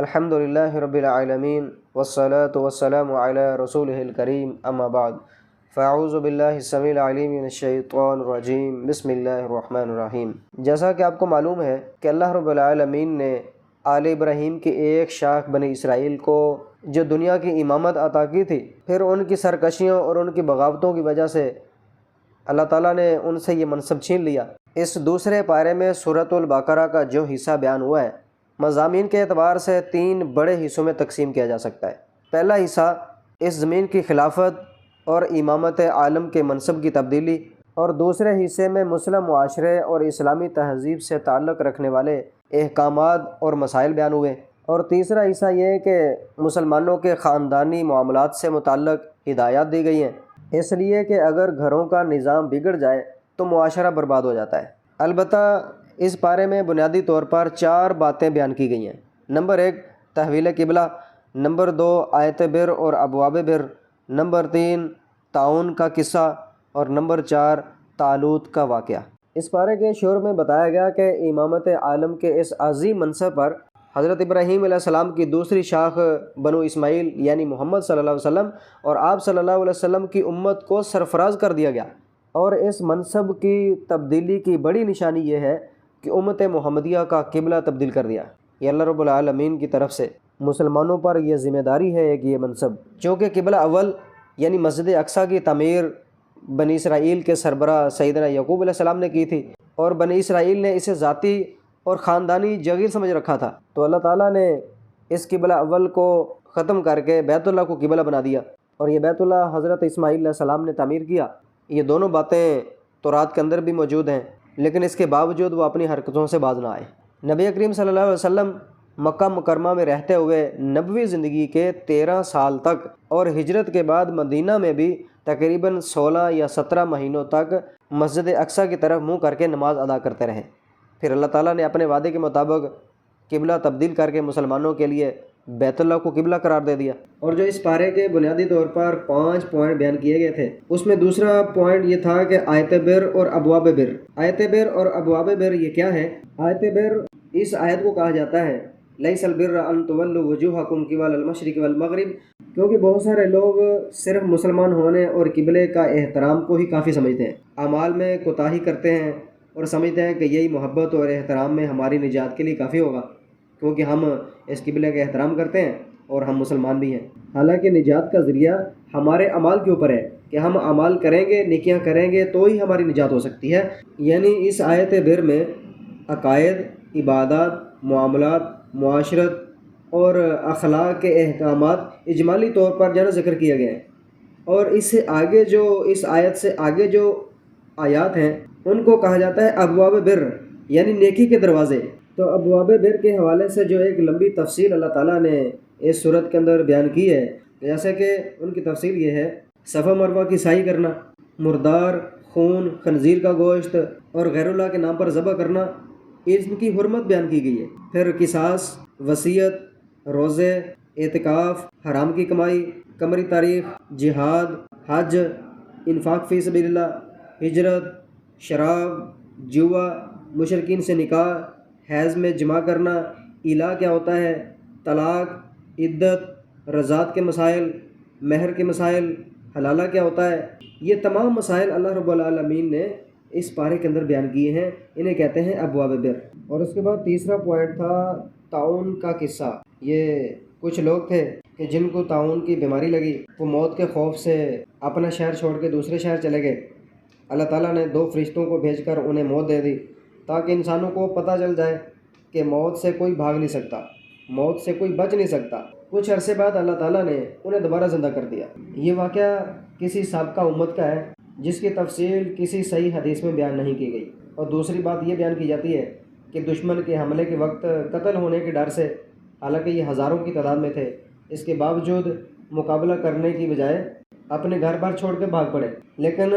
الحمد للہ رب العالمین والصلاة والسلام علی رسولہ الکریم اما بعد فاعوذ باللہ السمیع العلیم من الشیطان الرجیم بسم اللہ الرحمن الرحیم۔ جیسا کہ آپ کو معلوم ہے کہ اللہ رب العالمین نے آل ابراہیم کی ایک شاخ بنی اسرائیل کو جو دنیا کی امامت عطا کی تھی، پھر ان کی سرکشیوں اور ان کی بغاوتوں کی وجہ سے اللہ تعالیٰ نے ان سے یہ منصب چھین لیا۔ اس دوسرے پارے میں سورۃ البقرہ کا جو حصہ بیان ہوا ہے، مضامین کے اعتبار سے 3 بڑے حصوں میں تقسیم کیا جا سکتا ہے۔ پہلا حصہ اس زمین کی خلافت اور امامت عالم کے منصب کی تبدیلی، اور دوسرے حصے میں مسلم معاشرے اور اسلامی تہذیب سے تعلق رکھنے والے احکامات اور مسائل بیان ہوئے، اور تیسرا حصہ یہ ہے کہ مسلمانوں کے خاندانی معاملات سے متعلق ہدایات دی گئی ہیں، اس لیے کہ اگر گھروں کا نظام بگڑ جائے تو معاشرہ برباد ہو جاتا ہے۔ البتہ اس بارے میں بنیادی طور پر 4 باتیں بیان کی گئی ہیں۔ نمبر 1 تحویل قبلہ، نمبر 2 آیت بر اور ابواب بر، نمبر 3 تعاون کا قصہ، اور نمبر 4 طالوت کا واقعہ۔ اس پارے کے شروع میں بتایا گیا کہ امامت عالم کے اس عظیم منصب پر حضرت ابراہیم علیہ السلام کی دوسری شاخ بنو اسماعیل یعنی محمد صلی اللہ علیہ وسلم اور آپ صلی اللہ علیہ وسلم کی امت کو سرفراز کر دیا گیا، اور اس منصب کی تبدیلی کی بڑی نشانی یہ ہے کہ امت محمدیہ کا قبلہ تبدیل کر دیا۔ یہ اللہ رب العالمین کی طرف سے مسلمانوں پر یہ ذمہ داری ہے کہ یہ منصب، چونکہ قبلہ اول یعنی مسجد اقصیٰ کی تعمیر بنی اسرائیل کے سربراہ سیدنا یعقوب علیہ السلام نے کی تھی، اور بنی اسرائیل نے اسے ذاتی اور خاندانی جگیر سمجھ رکھا تھا، تو اللہ تعالیٰ نے اس قبلہ اول کو ختم کر کے بیت اللہ کو قبلہ بنا دیا، اور یہ بیت اللہ حضرت اسماعیل علیہ السلام نے تعمیر کیا۔ یہ دونوں باتیں تورات کے اندر بھی موجود ہیں، لیکن اس کے باوجود وہ اپنی حرکتوں سے باز نہ آئے۔ نبی کریم صلی اللہ علیہ وسلم مکہ مکرمہ میں رہتے ہوئے نبوی زندگی کے 13 سال تک، اور ہجرت کے بعد مدینہ میں بھی تقریباً 16 یا 17 مہینوں تک مسجد اقصیٰ کی طرف منہ کر کے نماز ادا کرتے رہے۔ پھر اللہ تعالیٰ نے اپنے وعدے کے مطابق قبلہ تبدیل کر کے مسلمانوں کے لیے بیت اللہ کو قبلہ قرار دے دیا۔ اور جو اس پارے کے بنیادی طور پر 5 پوائنٹ بیان کیے گئے تھے، اس میں دوسرا پوائنٹ یہ تھا کہ آیت بر اور ابواب بر۔ آیت بر اور ابواب بر یہ کیا ہے؟ آیت بر اس آیت کو کہا جاتا ہے لیس البر ان تولوا وجوہکم قبل المشرق والمغرب، کیونکہ بہت سارے لوگ صرف مسلمان ہونے اور قبلے کا احترام کو ہی کافی سمجھتے ہیں، اعمال میں کوتاہی کرتے ہیں اور سمجھتے ہیں کہ یہی محبت اور احترام میں ہماری نجات کے لیے کافی ہوگا، کیونکہ ہم اس قبلے کا احترام کرتے ہیں اور ہم مسلمان بھی ہیں۔ حالانکہ نجات کا ذریعہ ہمارے اعمال کے اوپر ہے کہ ہم اعمال کریں گے، نیکیاں کریں گے تو ہی ہماری نجات ہو سکتی ہے۔ یعنی اس آیت بر میں عقائد، عبادات، معاملات، معاشرت اور اخلاق کے احکامات اجمالی طور پر جو ذکر کیا گیا ہے، اور اس سے آگے اس آیت سے آگے جو آیات ہیں ان کو کہا جاتا ہے ابواب بر یعنی نیکی کے دروازے۔ تو ابواب بر کے حوالے سے جو ایک لمبی تفصیل اللہ تعالیٰ نے اس صورت کے اندر بیان کی ہے، جیسے کہ ان کی تفصیل یہ ہے: صفا مروہ کی سعی کرنا، مردار، خون، خنزیر کا گوشت اور غیر اللہ کے نام پر ذبح کرنا، ان کی حرمت بیان کی گئی ہے۔ پھر قصاص، وصیت، روزے، اعتکاف، حرام کی کمائی، قمری تاریخ، جہاد، حج، انفاق فی سبیل اللہ، ہجرت، شراب، جوا، مشرکین سے نکاح، حیض میں جمع کرنا، الا کیا ہوتا ہے، طلاق، عدت، رضاعت کے مسائل، مہر کے مسائل، حلالہ کیا ہوتا ہے، یہ تمام مسائل اللہ رب العالمین نے اس پارے کے اندر بیان کیے ہیں، انہیں کہتے ہیں ابواب بر۔ اور اس کے بعد تیسرا پوائنٹ تھا تعاون کا قصہ۔ یہ کچھ لوگ تھے کہ جن کو تعاون کی بیماری لگی، وہ موت کے خوف سے اپنا شہر چھوڑ کے دوسرے شہر چلے گئے۔ اللہ تعالیٰ نے 2 فرشتوں کو بھیج کر انہیں موت دے دی، تاکہ انسانوں کو پتہ چل جائے کہ موت سے کوئی بھاگ نہیں سکتا، موت سے کوئی بچ نہیں سکتا۔ کچھ عرصے بعد اللہ تعالیٰ نے انہیں دوبارہ زندہ کر دیا۔ یہ واقعہ کسی سابقہ امت کا ہے جس کی تفصیل کسی صحیح حدیث میں بیان نہیں کی گئی۔ اور دوسری بات یہ بیان کی جاتی ہے کہ دشمن کے حملے کے وقت قتل ہونے کے ڈر سے، حالانکہ یہ ہزاروں کی تعداد میں تھے، اس کے باوجود مقابلہ کرنے کی بجائے اپنے گھر بار چھوڑ کے بھاگ پڑے، لیکن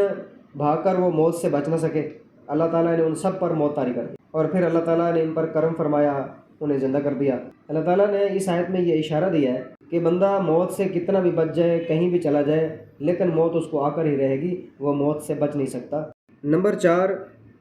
بھاگ کر وہ موت سے بچ نہ سکے۔ اللہ تعالیٰ نے ان سب پر موت طاری کر دی، اور پھر اللہ تعالیٰ نے ان پر کرم فرمایا، انہیں زندہ کر دیا۔ اللہ تعالیٰ نے اس آیت میں یہ اشارہ دیا ہے کہ بندہ موت سے کتنا بھی بچ جائے، کہیں بھی چلا جائے، لیکن موت اس کو آ کر ہی رہے گی، وہ موت سے بچ نہیں سکتا۔ نمبر 4